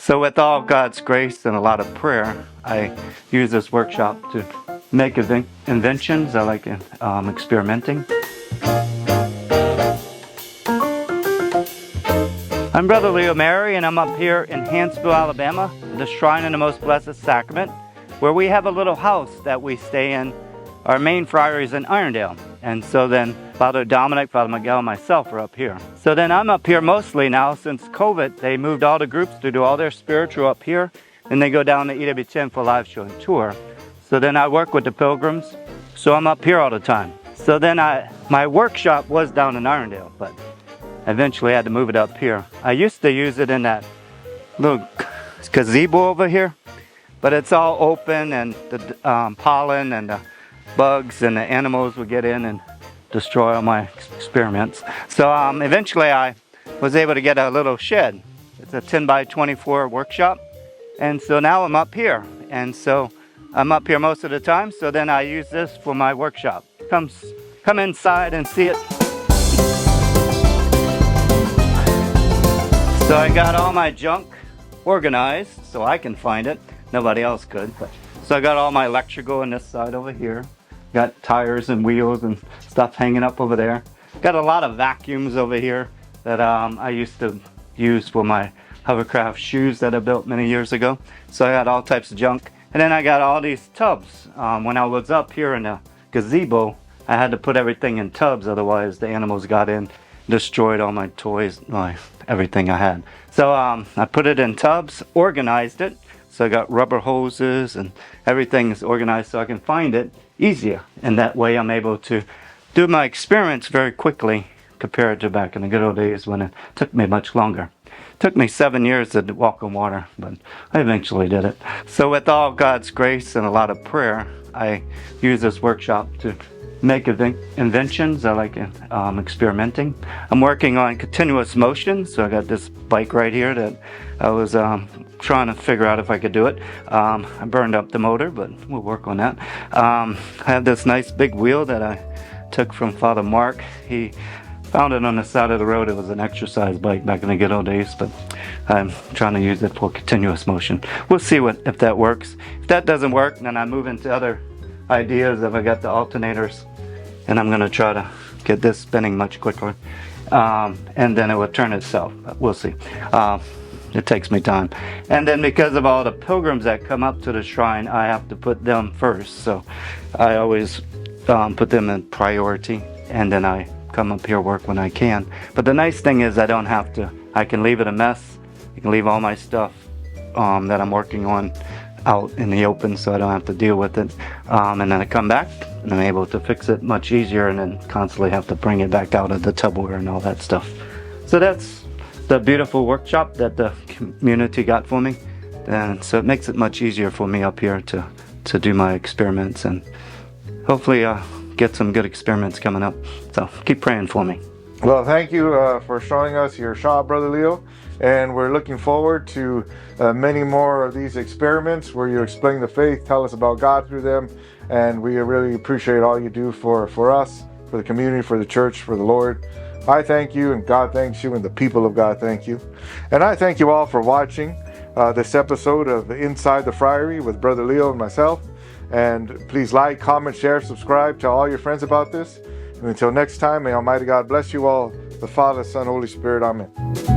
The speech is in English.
So with all God's grace and a lot of prayer, I use this workshop to make inventions. I like experimenting. I'm Brother Leo Mary, and I'm up here in Huntsville, Alabama, at the Shrine of the Most Blessed Sacrament, where we have a little house that we stay in. Our main friary is in Irondale, and so then Father Dominic, Father Miguel, and myself are up here. So then I'm up here mostly now. Since COVID, they moved all the groups to do all their spiritual up here, and they go down to EWTN for live show and tour. So then I work with the pilgrims, so I'm up here all the time. So then my workshop was down in Irondale, but eventually I had to move it up here. I used to use it in that little gazebo over here, but it's all open, and the pollen and the bugs and the animals would get in and destroy all my experiments. So eventually I was able to get a little shed. It's a 10 by 24 workshop, and so now I'm up here, and so I'm up here most of the time. So then I use this for my workshop. Come inside and see it. So I got all my junk organized so I can find it. Nobody else could. So I got all my electrical on this side over here. Got tires and wheels and stuff hanging up over there. Got a lot of vacuums over here that I used to use for my hovercraft shoes that I built many years ago. So I got all types of junk. And then I got all these tubs. When I was up here in the gazebo, I had to put everything in tubs, otherwise the animals got in, destroyed all my toys, everything I had. So I put it in tubs, organized it. So I got rubber hoses and everything is organized so I can find it easier. And that way I'm able to do my experiments very quickly compared to back in the good old days when it took me much longer. It took me 7 years to walk on water, but I eventually did it. So with all God's grace and a lot of prayer, I use this workshop to make inventions. I like experimenting. I'm working on continuous motion, so I got this bike right here that I was trying to figure out if I could do it. I burned up the motor, but we'll work on that. I have this nice big wheel that I took from Father Mark. He found it on the side of the road. It was an exercise bike back in the good old days, but I'm trying to use it for continuous motion. We'll see if that works. If that doesn't work, then I move into other ideas. If I got the alternators, and I'm going to try to get this spinning much quicker, and then it will turn itself. We'll see. It takes me time. And then because of all the pilgrims that come up to the shrine, I have to put them first. So I always put them in priority, and then I come up here work when I can. But the nice thing is I don't have to. I can leave it a mess. I can leave all my stuff that I'm working on out in the open, so I don't have to deal with it. And then I come back and I'm able to fix it much easier, and then constantly have to bring it back out of the Tupperware and all that stuff. So that's the beautiful workshop that the community got for me, and so it makes it much easier for me up here to do my experiments, and hopefully get some good experiments coming up. So keep praying for me. Well, thank you for showing us your shop, Brother Leo, and we're looking forward to many more of these experiments where you explain the faith, tell us about God through them, and we really appreciate all you do for us, for the community, for the church, for the Lord. I thank you, and God thanks you, and the people of God thank you. And I thank you all for watching this episode of Inside the Friary with Brother Leo and myself. And please like, comment, share, subscribe, tell all your friends about this. And until next time, may Almighty God bless you all, the Father, Son, Holy Spirit. Amen.